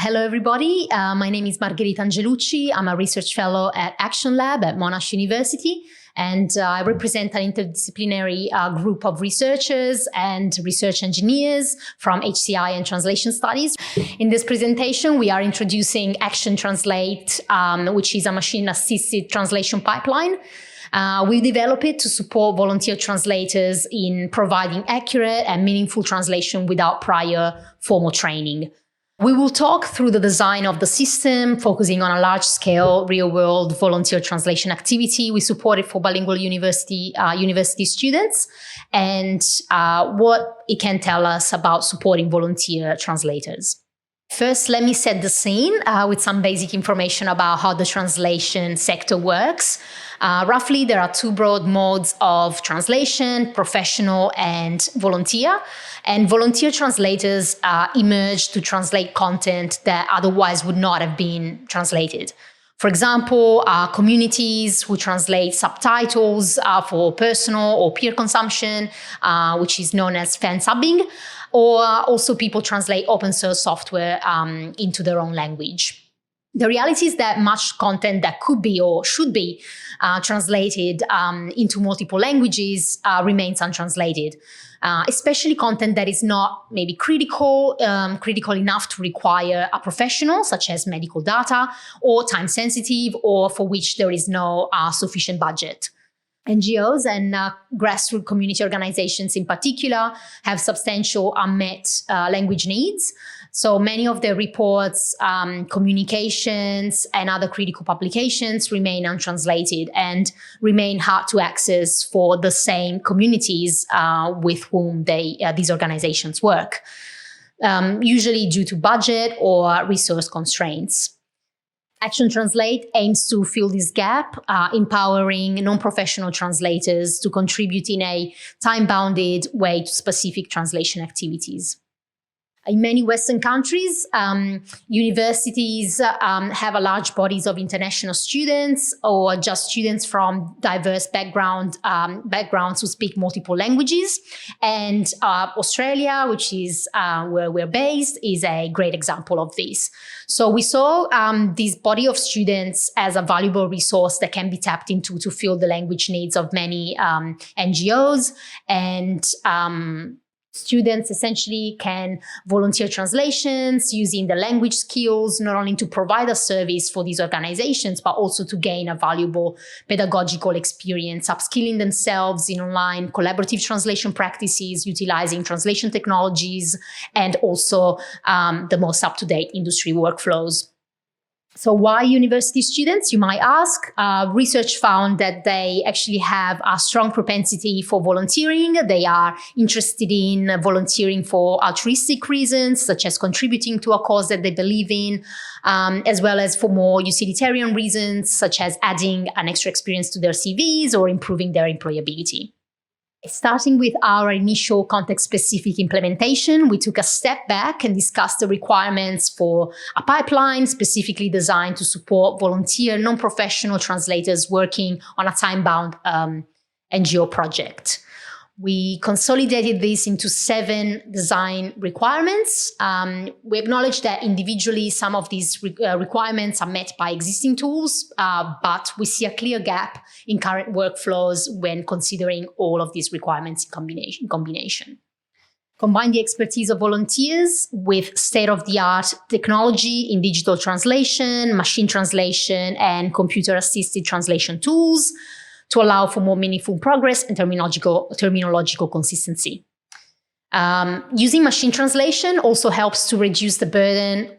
Hello, everybody. My name is Margherita Angelucci. I'm a research fellow at Action Lab at Monash University, and I represent an interdisciplinary group of researchers and research engineers from HCI and Translation Studies. In this presentation, we are introducing Action Translate, which is a machine-assisted translation pipeline. We develop it to support volunteer translators in providing accurate and meaningful translation without prior formal training. We will talk through the design of the system, focusing on a large-scale, real-world volunteer translation activity we supported for bilingual university students, and what it can tell us about supporting volunteer translators. First, let me set the scene with some basic information about how the translation sector works. Roughly, there are two broad modes of translation: professional and volunteer. And volunteer translators emerge to translate content that otherwise would not have been translated. For example, communities who translate subtitles for personal or peer consumption, which is known as fan subbing, or also people translate open source software into their own language. The reality is that much content that could be or should be translated into multiple languages remains untranslated, especially content that is not maybe critical enough to require a professional, such as medical data, or time sensitive, or for which there is no sufficient budget. NGOs and grassroots community organizations in particular have substantial unmet language needs. So many of their reports, communications, and other critical publications remain untranslated and remain hard to access for the same communities with whom these organizations work, usually due to budget or resource constraints. Action Translate aims to fill this gap, empowering non-professional translators to contribute in a time-bounded way to specific translation activities. In many Western countries, universities have a large bodies of international students or just students from diverse backgrounds who speak multiple languages. And Australia, which is where we're based, is a great example of this. So we saw this body of students as a valuable resource that can be tapped into to fill the language needs of many NGOs, and students essentially can volunteer translations using the language skills, not only to provide a service for these organizations, but also to gain a valuable pedagogical experience, upskilling themselves in online collaborative translation practices, utilizing translation technologies, and also the most up-to-date industry workflows. So why university students, you might ask? Research found that they actually have a strong propensity for volunteering. They are interested in volunteering for altruistic reasons, such as contributing to a cause that they believe in, as well as for more utilitarian reasons, such as adding an extra experience to their CVs or improving their employability. Starting with our initial context-specific implementation, we took a step back and discussed the requirements for a pipeline specifically designed to support volunteer, non-professional translators working on a time-bound NGO project. We consolidated this into 7 design requirements. We acknowledge that individually some of these requirements are met by existing tools, but we see a clear gap in current workflows when considering all of these requirements in combination. Combine the expertise of volunteers with state-of-the-art technology in digital translation, machine translation, and computer-assisted translation tools to allow for more meaningful progress and terminological consistency. Using machine translation also helps to reduce the burden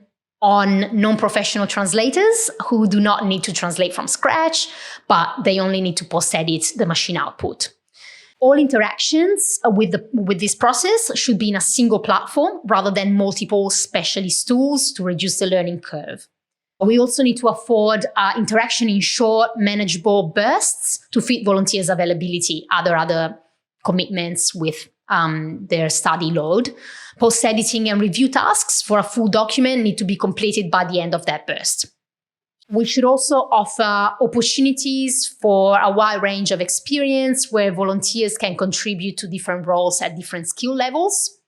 on non-professional translators who do not need to translate from scratch, but they only need to post-edit the machine output. All interactions with this process should be in a single platform rather than multiple specialist tools to reduce the learning curve. We also need to afford interaction in short, manageable bursts to fit volunteers' availability, other commitments with their study load. Post-editing and review tasks for a full document need to be completed by the end of that burst. We should also offer opportunities for a wide range of experience where volunteers can contribute to different roles at different skill levels.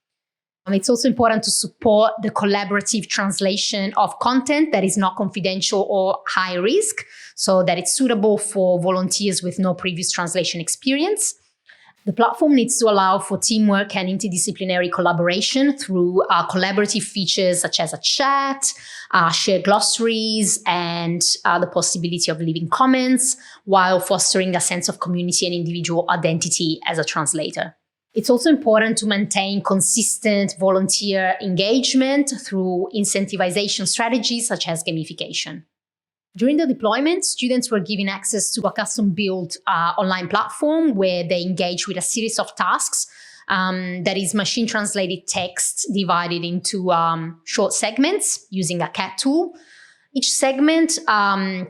It's also important to support the collaborative translation of content that is not confidential or high risk, so that it's suitable for volunteers with no previous translation experience. The platform needs to allow for teamwork and interdisciplinary collaboration through collaborative features such as a chat, shared glossaries, and the possibility of leaving comments, while fostering a sense of community and individual identity as a translator. It's also important to maintain consistent volunteer engagement through incentivization strategies such as gamification. During the deployment, students were given access to a custom-built online platform where they engage with a series of tasks that is machine-translated text divided into short segments using a CAT tool. Each segment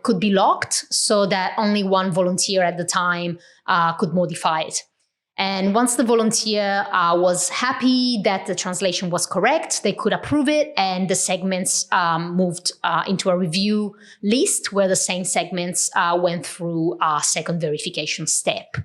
could be locked so that only one volunteer at the time could modify it. And once the volunteer was happy that the translation was correct, they could approve it, and the segments moved into a review list where the same segments went through a second verification step.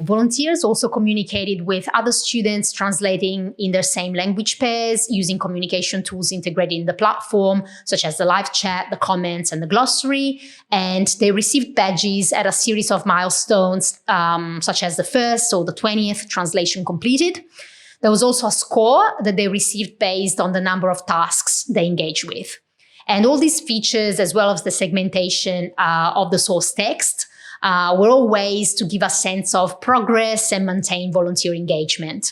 Volunteers also communicated with other students translating in their same language pairs using communication tools integrated in the platform, such as the live chat, the comments, and the glossary. And they received badges at a series of milestones, such as the 1st or the 20th translation completed. There was also a score that they received based on the number of tasks they engaged with. And all these features, as well as the segmentation of the source text, were all ways to give a sense of progress and maintain volunteer engagement.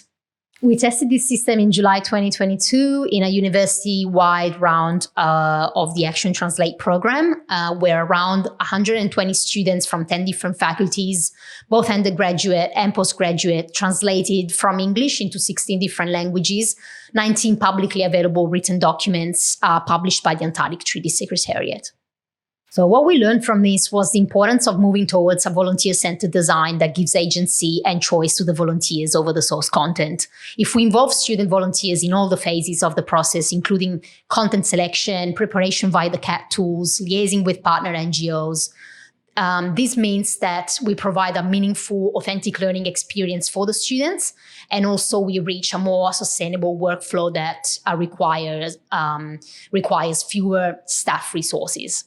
We tested this system in July 2022 in a university-wide round of the Action Translate program, where around 120 students from 10 different faculties, both undergraduate and postgraduate, translated from English into 16 different languages, 19 publicly available written documents published by the Antarctic Treaty Secretariat. So what we learned from this was the importance of moving towards a volunteer-centered design that gives agency and choice to the volunteers over the source content. If we involve student volunteers in all the phases of the process, including content selection, preparation via the CAT tools, liaising with partner NGOs, this means that we provide a meaningful, authentic learning experience for the students, and also we reach a more sustainable workflow that requires fewer staff resources.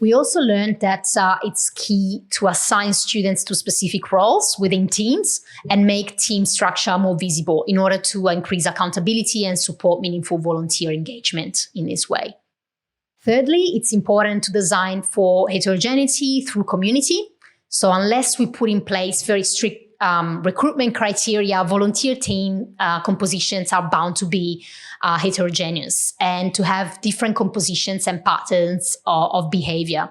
We also learned that it's key to assign students to specific roles within teams and make team structure more visible in order to increase accountability and support meaningful volunteer engagement in this way. Thirdly, it's important to design for heterogeneity through community. So unless we put in place very strict recruitment criteria, volunteer team compositions are bound to be heterogeneous and to have different compositions and patterns of behavior.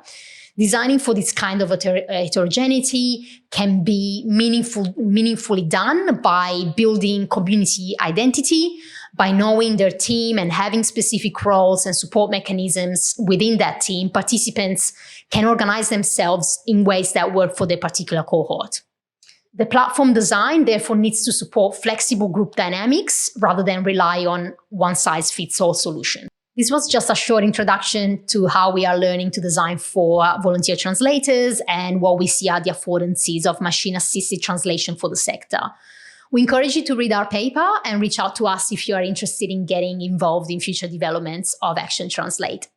Designing for this kind of heterogeneity can be meaningfully done by building community identity, by knowing their team and having specific roles and support mechanisms within that team. Participants can organize themselves in ways that work for their particular cohort. The platform design, therefore, needs to support flexible group dynamics rather than rely on one-size-fits-all solution. This was just a short introduction to how we are learning to design for volunteer translators and what we see are the affordances of machine-assisted translation for the sector. We encourage you to read our paper and reach out to us if you are interested in getting involved in future developments of Action Translate.